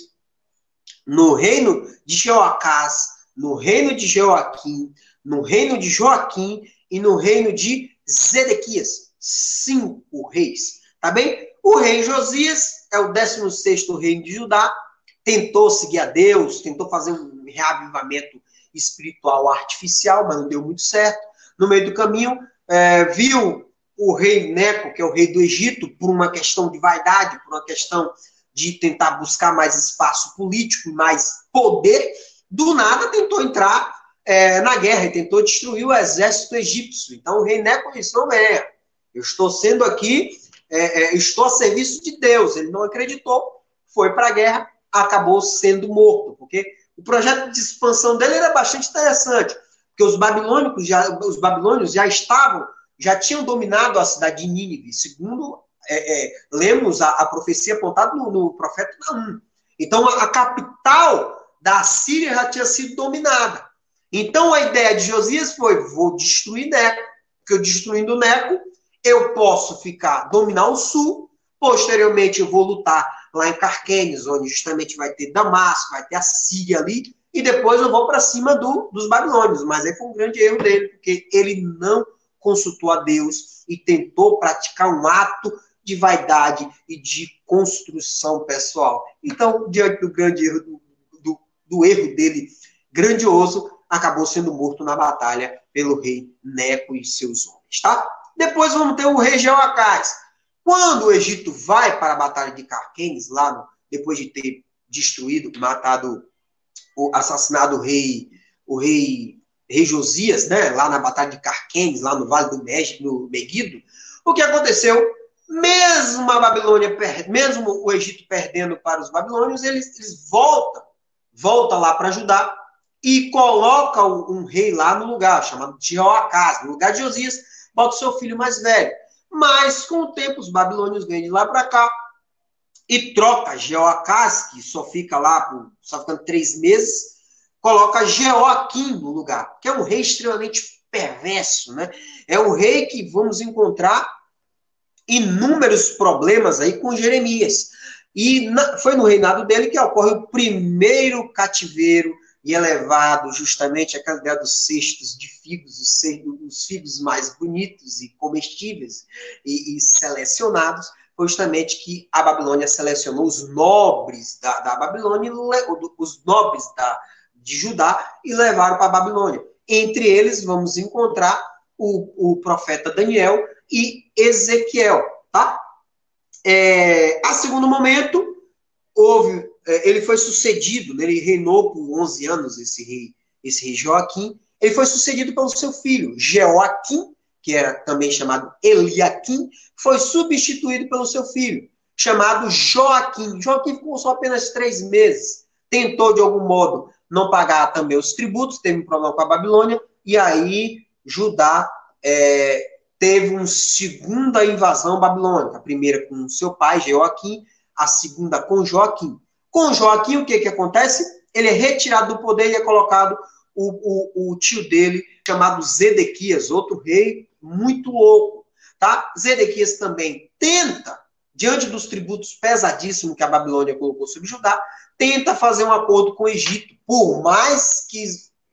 no reino de Jeoacás, no reino de Joaquim, no reino de Joaquim e no reino de Zedequias. 5 reis, tá bem? O rei Josias é o 16º reino de Judá, tentou seguir a Deus, tentou fazer um reavivamento espiritual artificial, mas não deu muito certo. No meio do caminho, viu o rei Neco, que é o rei do Egito, por uma questão de vaidade, por uma questão de tentar buscar mais espaço político, mais poder, do nada tentou entrar na guerra e tentou destruir o exército egípcio. Então o rei Neco disse, não é, eu estou sendo aqui, estou a serviço de Deus. Ele não acreditou, foi para a guerra, acabou sendo morto, porque o projeto de expansão dele era bastante interessante, porque os babilônios já tinham dominado a cidade de Nínive, segundo lemos a profecia apontada no profeta Naum. Então, a capital da Síria já tinha sido dominada. Então, a ideia de Josias foi, vou destruir Neco, porque eu destruindo Neco, eu posso dominar o sul, posteriormente eu vou lutar lá em Carquemes, onde justamente vai ter Damasco, vai ter a Síria ali, e depois eu vou para cima dos babilônios. Mas aí foi um grande erro dele, porque ele não consultou a Deus e tentou praticar um ato de vaidade e de construção pessoal. Então, diante do grande erro, do erro dele grandioso, acabou sendo morto na batalha pelo rei Neco e seus homens, tá? Depois vamos ter o rei Jeoacás. Quando o Egito vai para a batalha de Carquemes, lá depois de ter destruído, matado, assassinado o rei Josias, né, lá na Batalha de Carquemes, lá no Vale do México, no Meguido, o que aconteceu? Mesmo a Babilônia, mesmo o Egito perdendo para os babilônios, eles voltam lá para Judá e coloca um rei lá no lugar, chamado Jeoacás, no lugar de Josias, bota o seu filho mais velho. Mas, com o tempo, os babilônios vêm de lá para cá e troca Jeoacás, que só fica lá, só ficando 3 meses, coloca Jeoaquim no lugar, que é um rei extremamente perverso, né? É um rei que vamos encontrar inúmeros problemas aí com Jeremias. E foi no reinado dele que ocorre o primeiro cativeiro e é levado justamente aquela ideia dos cestos de figos, os figos mais bonitos e comestíveis e selecionados, foi justamente que a Babilônia selecionou os nobres da Babilônia, os nobres de Judá, e levaram para a Babilônia. Entre eles, vamos encontrar o profeta Daniel e Ezequiel, tá? A segundo momento, ele foi sucedido, né, ele reinou por 11 anos, esse rei Joaquim, ele foi sucedido pelo seu filho, Jeoaquim, que era também chamado Eliaquim, foi substituído pelo seu filho, chamado Joaquim. Joaquim ficou só apenas 3 meses, tentou de algum modo não pagar também os tributos, teve um problema com a Babilônia, e aí Judá teve uma segunda invasão babilônica, a primeira com seu pai, Jeoaquim, a segunda com Joaquim. Com Joaquim, o que acontece? Ele é retirado do poder e é colocado o tio dele, chamado Zedequias, outro rei muito louco. Tá? Zedequias também tenta, diante dos tributos pesadíssimos que a Babilônia colocou sobre Judá, tenta fazer um acordo com o Egito, por mais que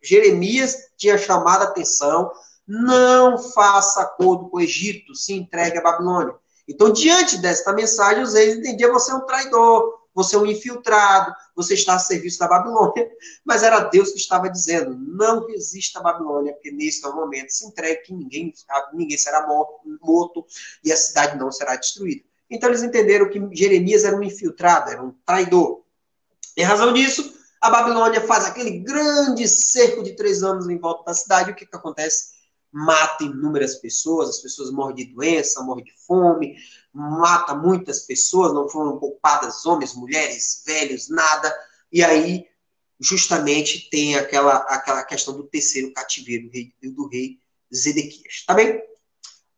Jeremias tinha chamado a atenção, não faça acordo com o Egito, se entregue à Babilônia. Então, diante desta mensagem, os reis entendiam: você é um traidor, você é um infiltrado, você está a serviço da Babilônia. Mas era Deus que estava dizendo: não resista à Babilônia, porque neste momento se entregue que ninguém será morto e a cidade não será destruída. Então, eles entenderam que Jeremias era um infiltrado, era um traidor. Em razão disso, a Babilônia faz aquele grande cerco de 3 anos em volta da cidade. O que acontece? Mata inúmeras pessoas, as pessoas morrem de doença, morrem de fome, mata muitas pessoas, não foram poupadas homens, mulheres, velhos, nada. E aí, justamente, tem aquela questão do terceiro cativeiro do rei Zedequias. Tá bem?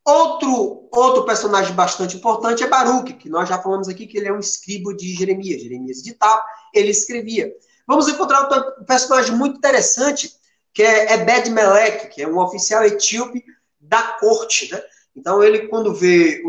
Outro personagem bastante importante é Baruque, que nós já falamos aqui que ele é um escriba de Jeremias. Jeremias ditava, ele escrevia. Vamos encontrar outro personagem muito interessante, que é Ebed-Meleque, que é um oficial etíope da corte, né? Então, ele, quando vê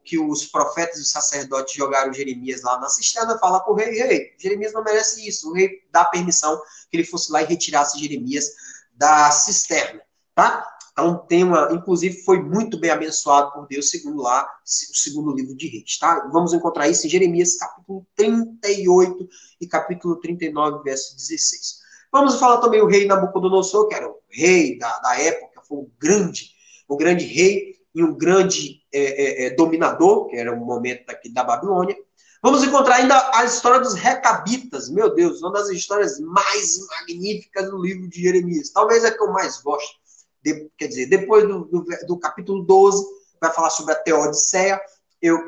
que os profetas e os sacerdotes jogaram Jeremias lá na cisterna, fala para o rei: Jeremias não merece isso. O rei dá permissão que ele fosse lá e retirasse Jeremias da cisterna, tá? Então, inclusive, foi muito bem abençoado por Deus, segundo lá, o segundo livro de Reis, tá? Vamos encontrar isso em Jeremias, capítulo 38 e capítulo 39, verso 16. Vamos falar também o rei Nabucodonosor, que era o rei da época, foi um grande rei e um grande dominador, que era o momento da Babilônia. Vamos encontrar ainda a história dos Recabitas, meu Deus, uma das histórias mais magníficas do livro de Jeremias. Talvez é a que eu mais gosto. Quer dizer, depois do capítulo 12, vai falar sobre a Teodiceia,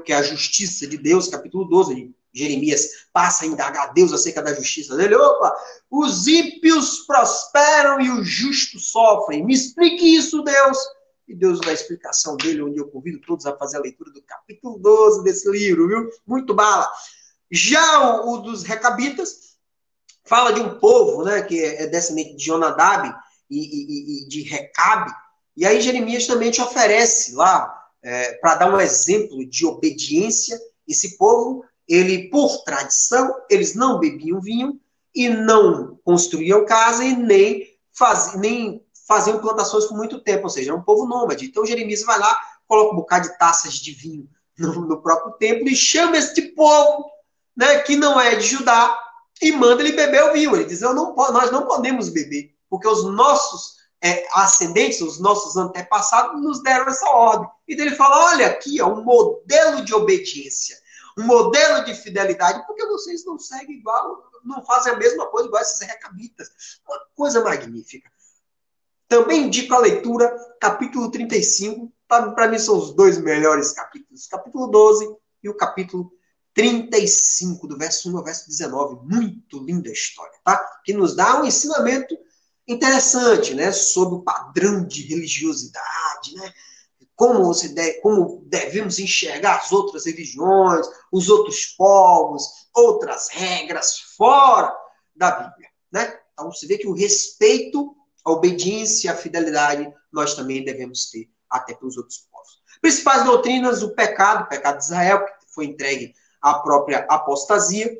que é a justiça de Deus, capítulo 12, Jeremias passa a indagar a Deus acerca da justiça dele. Opa, os ímpios prosperam e os justos sofrem. Me explique isso, Deus. E Deus dá a explicação dele, onde eu convido todos a fazer a leitura do capítulo 12 desse livro, viu? Muito bala. Já o dos Recabitas fala de um povo, né, que é descendente de Jonadab e de Recabe. E aí Jeremias também te oferece lá, para dar um exemplo de obediência. Esse povo, por tradição, eles não bebiam vinho e não construíam casa e nem faziam plantações por muito tempo, ou seja, é um povo nômade. Então Jeremias vai lá, coloca um bocado de taças de vinho no próprio templo e chama este povo, né, que não é de Judá, e manda ele beber o vinho. Ele diz: nós não podemos beber, porque os nossos ascendentes, os nossos antepassados nos deram essa ordem. Então ele fala: olha aqui, um modelo de obediência, um modelo de fidelidade, porque vocês não seguem igual, não fazem a mesma coisa igual esses recabitas. Uma coisa magnífica. Também indico a leitura, capítulo 35, para mim são os dois melhores capítulos, capítulo 12 e o capítulo 35, do verso 1 ao verso 19. Muito linda a história, tá? Que nos dá um ensinamento interessante, né? Sobre o padrão de religiosidade, né? Como devemos enxergar as outras religiões, os outros povos, outras regras fora da Bíblia, né? Então você vê que o respeito, a obediência, a fidelidade, nós também devemos ter até para os outros povos. Principais doutrinas, o pecado de Israel, que foi entregue à própria apostasia,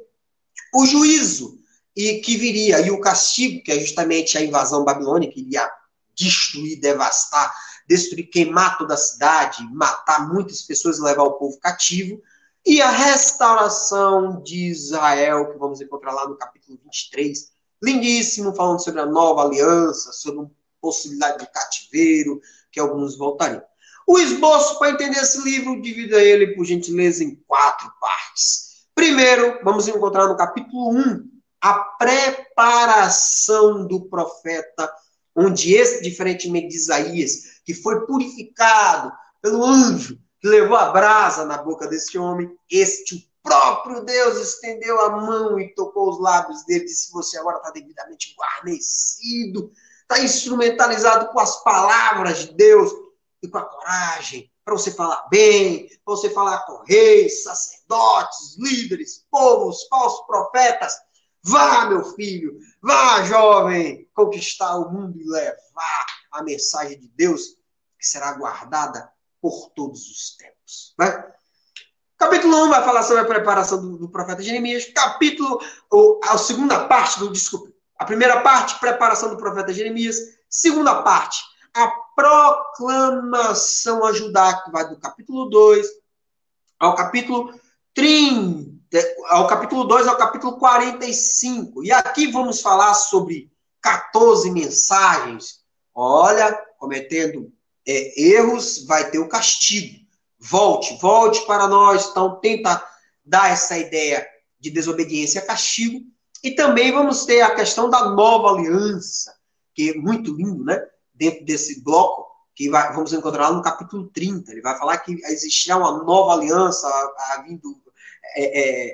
o juízo, e que viria, e o castigo, que é justamente a invasão babilônica, que iria destruir, devastar, destruir, queimar toda a cidade, matar muitas pessoas e levar o povo cativo, e a restauração de Israel, que vamos encontrar lá no capítulo 23, lindíssimo, falando sobre a nova aliança, sobre uma possibilidade de cativeiro, que alguns voltariam. O esboço para entender esse livro, divida ele, por gentileza, em 4 partes. Primeiro, vamos encontrar no capítulo 1, a preparação do profeta, onde esse, diferentemente de Isaías, que foi purificado pelo anjo, que levou a brasa na boca desse homem, o próprio Deus estendeu a mão e tocou os lábios dele e disse: você agora está devidamente guarnecido, está instrumentalizado com as palavras de Deus e com a coragem, para você falar bem, para você falar com reis, sacerdotes, líderes, povos, falsos profetas. Vá, meu filho, vá, jovem, conquistar o mundo e levar a mensagem de Deus, que será guardada por todos os tempos. Né? Capítulo 1 vai falar sobre a preparação do profeta Jeremias. A segunda parte a primeira parte, preparação do profeta Jeremias. Segunda parte, a proclamação a Judá, que vai do capítulo 2 ao capítulo 30. Ao capítulo 2 ao capítulo 45. E aqui vamos falar sobre 14 mensagens. Olha, cometendo erros, vai ter o castigo. Volte para nós. Então, tenta dar essa ideia de desobediência a castigo. E também vamos ter a questão da nova aliança, que é muito lindo, né? Dentro desse bloco, que vamos encontrar no capítulo 30. Ele vai falar que existirá uma nova aliança vindo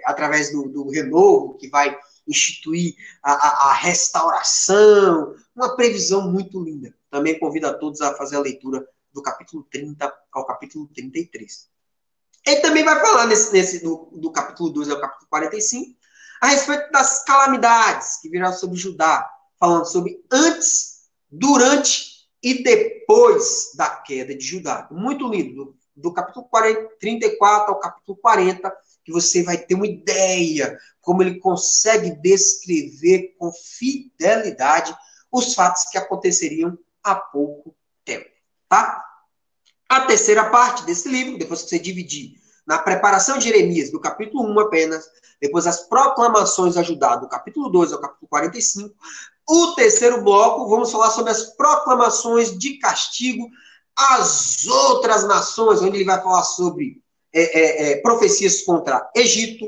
através do renovo, que vai instituir a restauração, uma previsão muito linda. Também convido a todos a fazer a leitura do capítulo 30 ao capítulo 33. Ele também vai falar do capítulo 2 ao capítulo 45, a respeito das calamidades que virão sobre Judá, falando sobre antes, durante e depois da queda de Judá. Muito lindo. Do capítulo 34 ao capítulo 40, que você vai ter uma ideia como ele consegue descrever com fidelidade os fatos que aconteceriam há pouco tempo. Tá? A terceira parte desse livro, depois que você dividir na preparação de Jeremias, do capítulo 1 apenas, depois as proclamações a Judá, do capítulo 2 ao capítulo 45, o terceiro bloco, vamos falar sobre as proclamações de castigo às outras nações, onde ele vai falar sobre profecias contra Egito,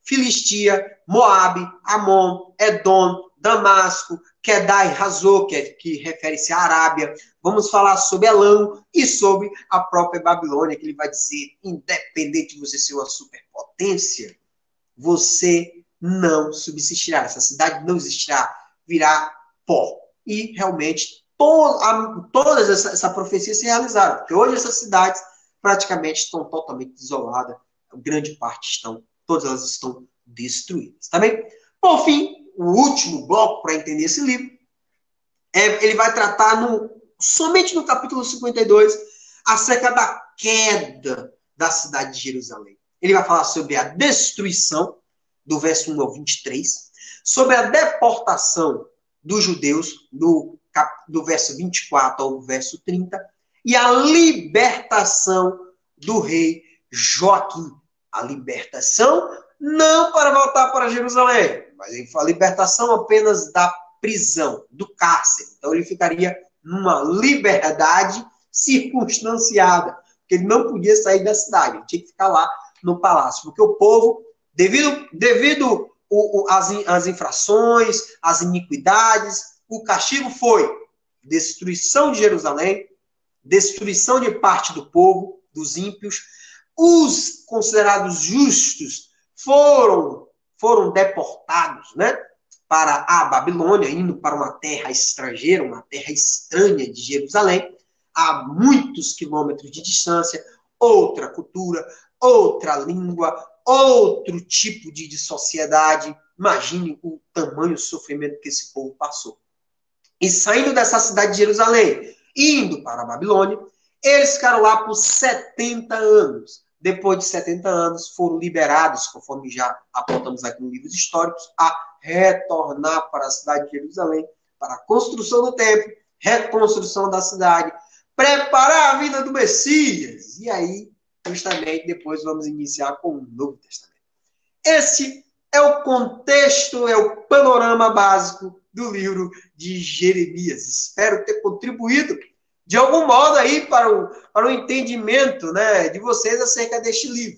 Filistia, Moabe, Amon, Edom, Damasco, Kedai, Razor, que refere-se à Arábia. Vamos falar sobre Elão e sobre a própria Babilônia, que ele vai dizer, independente de você ser uma superpotência, você não subsistirá. Essa cidade não existirá, virá pó. E realmente todas essa profecia se realizaram, porque hoje essas cidades praticamente estão totalmente isoladas, grande parte todas elas estão destruídas, tá bem? Por fim, o último bloco para entender esse livro, ele vai tratar somente no capítulo 52, acerca da queda da cidade de Jerusalém. Ele vai falar sobre a destruição, do verso 1 ao 23, sobre a deportação dos judeus, do verso 24 ao verso 30, e a libertação do rei Joaquim. A libertação não para voltar para Jerusalém, mas a libertação apenas da prisão, do cárcere. Então ele ficaria numa liberdade circunstanciada, porque ele não podia sair da cidade, ele tinha que ficar lá no palácio, porque o povo, devido às infrações, às iniquidades, o castigo foi destruição de Jerusalém, destruição de parte do povo, dos ímpios. Os considerados justos foram deportados, né, para a Babilônia, indo para uma terra estrangeira, uma terra estranha de Jerusalém, a muitos quilômetros de distância, outra cultura, outra língua, outro tipo de sociedade. Imagine o tamanho do sofrimento que esse povo passou. E saindo dessa cidade de Jerusalém, indo para a Babilônia, eles ficaram lá por 70 anos. Depois de 70 anos, foram liberados, conforme já apontamos aqui nos livros históricos, a retornar para a cidade de Jerusalém, para a construção do templo, reconstrução da cidade, preparar a vida do Messias. E aí, justamente, depois vamos iniciar com o Novo Testamento. Esse é o contexto, é o panorama básico do livro de Jeremias. Espero ter contribuído de algum modo aí para o entendimento, né, de vocês acerca deste livro.